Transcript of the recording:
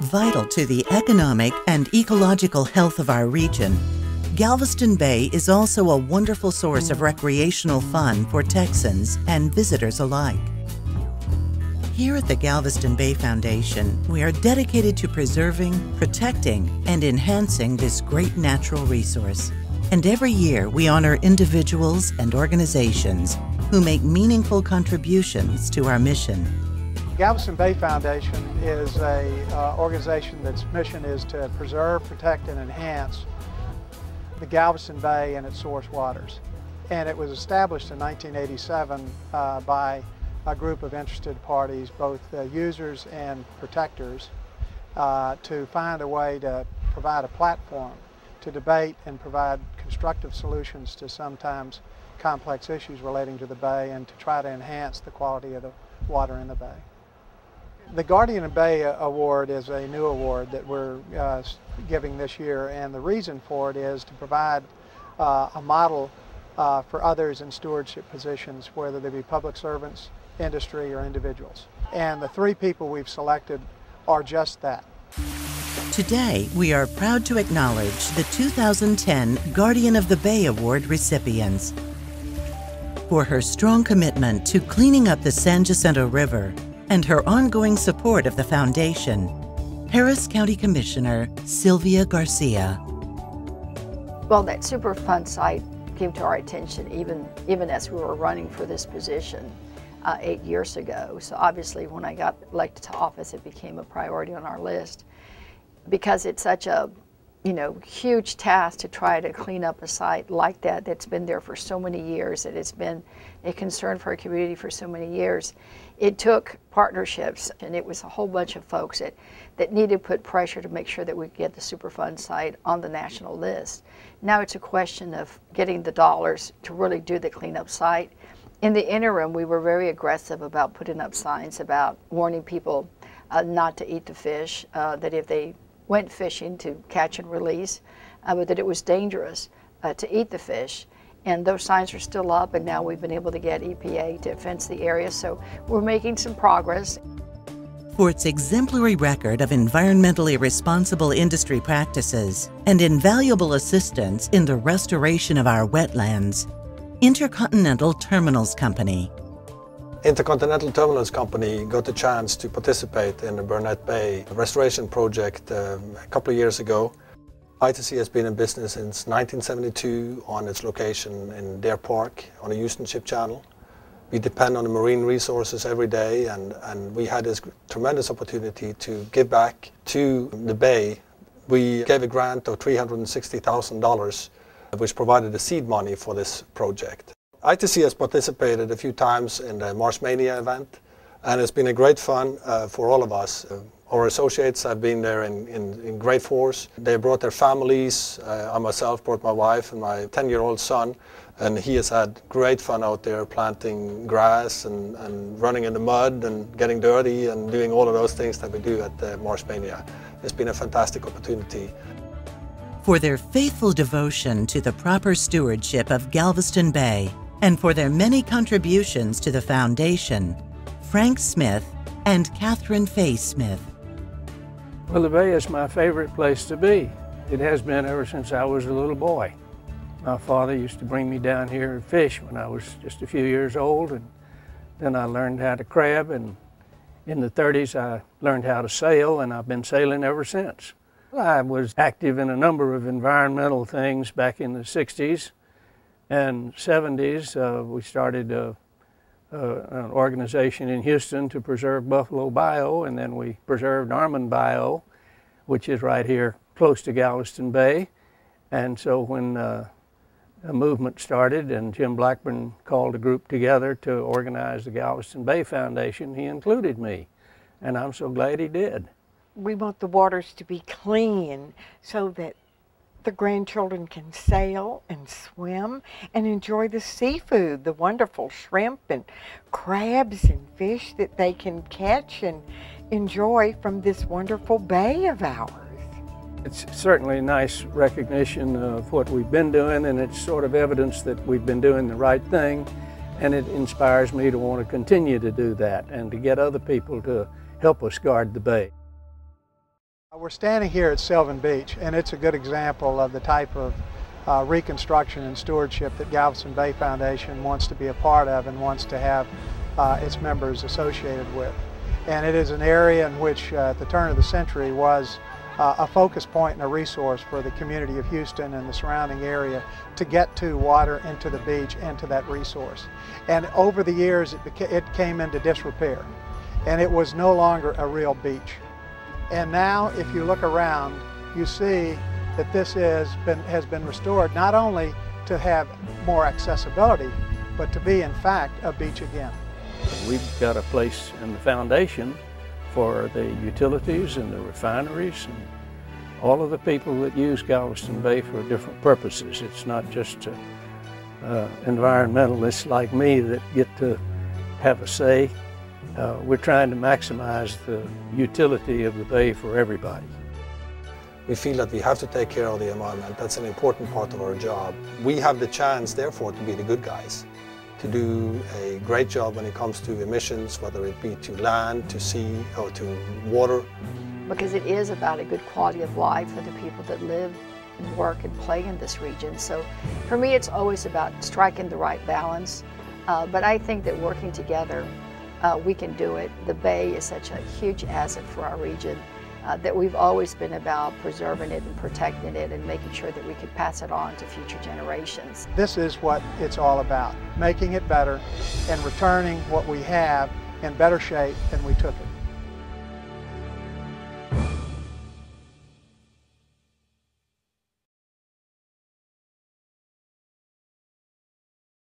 Vital to the economic and ecological health of our region, Galveston Bay is also a wonderful source of recreational fun for Texans and visitors alike. Here at the Galveston Bay Foundation, we are dedicated to preserving, protecting, and enhancing this great natural resource. And every year we honor individuals and organizations who make meaningful contributions to our mission. Galveston Bay Foundation is an organization that's mission is to preserve, protect, and enhance the Galveston Bay and its source waters. And it was established in 1987 by a group of interested parties, both users and protectors, to find a way to provide a platform to debate and provide constructive solutions to sometimes complex issues relating to the bay and to try to enhance the quality of the water in the bay. The Guardian of Bay Award is a new award that we're giving this year, and the reason for it is to provide a model for others in stewardship positions, whether they be public servants, industry, or individuals. And the three people we've selected are just that. Today, we are proud to acknowledge the 2010 Guardian of the Bay Award recipients. For her strong commitment to cleaning up the San Jacinto River and her ongoing support of the Foundation, Harris County Commissioner Sylvia Garcia. Well, that Superfund site came to our attention even as we were running for this position 8 years ago. So obviously when I got elected to office, it became a priority on our list because it's such a huge task to try to clean up a site like that that's been there for so many years, that it's been a concern for our community for so many years. It took partnerships, and it was a whole bunch of folks that needed to put pressure to make sure that we get the Superfund site on the national list. Now it's a question of getting the dollars to really do the cleanup site. In the interim, we were very aggressive about putting up signs about warning people not to eat the fish, that if they went fishing to catch and release, but that it was dangerous to eat the fish. And those signs are still up, and now we've been able to get EPA to fence the area, so we're making some progress. For its exemplary record of environmentally responsible industry practices and invaluable assistance in the restoration of our wetlands, Intercontinental Terminals Company. Intercontinental Terminals Company got the chance to participate in the Burnett Bay restoration project a couple of years ago. ITC has been in business since 1972 on its location in Deer Park on the Houston Ship Channel. We depend on the marine resources every day, and we had this tremendous opportunity to give back to the bay. We gave a grant of $360,000, which provided the seed money for this project. ITC has participated a few times in the Marsh Mania event, and it's been a great fun for all of us. Our associates have been there in great force. They brought their families. I myself brought my wife and my 10-year-old son, and he has had great fun out there planting grass and running in the mud and getting dirty and doing all of those things that we do at the Marsh Mania. It's been a fantastic opportunity. For their faithful devotion to the proper stewardship of Galveston Bay and for their many contributions to the Foundation, Frank Smith and Catherine Faye Smith. Well, the Bay is my favorite place to be. It has been ever since I was a little boy. My father used to bring me down here and fish when I was just a few years old, and then I learned how to crab, and in the 30s I learned how to sail, and I've been sailing ever since. I was active in a number of environmental things back in the 60s and 70s. We started an organization in Houston to preserve buffalo bio, and then we preserved almond bio, which is right here close to Galveston Bay. And so when a movement started and Jim Blackburn called a group together to organize the Galveston Bay Foundation, he included me, and I'm so glad he did. We want the waters to be clean so that the grandchildren can sail and swim and enjoy the seafood, the wonderful shrimp and crabs and fish that they can catch and enjoy from this wonderful bay of ours. It's certainly a nice recognition of what we've been doing, and it's sort of evidence that we've been doing the right thing, and it inspires me to want to continue to do that and to get other people to help us guard the bay. We're standing here at Sylvan Beach, and it's a good example of the type of reconstruction and stewardship that Galveston Bay Foundation wants to be a part of and wants to have its members associated with. And it is an area in which at the turn of the century was a focus point and a resource for the community of Houston and the surrounding area to get to water and to the beach and to that resource. And over the years it came into disrepair, and it was no longer a real beach. And now if you look around, you see that this has been restored not only to have more accessibility, but to be in fact a beach again. We've got a place in the foundation for the utilities and the refineries and all of the people that use Galveston Bay for different purposes. It's not just environmentalists like me that get to have a say. We're trying to maximize the utility of the bay for everybody. We feel that we have to take care of the environment. That's an important part of our job. We have the chance, therefore, to be the good guys, to do a great job when it comes to emissions, whether it be to land, to sea, or to water. Because it is about a good quality of life for the people that live and work and play in this region. So for me, it's always about striking the right balance. But I think that working together, we can do it. The Bay is such a huge asset for our region that we've always been about preserving it and protecting it and making sure that we could pass it on to future generations. This is what it's all about, making it better and returning what we have in better shape than we took it.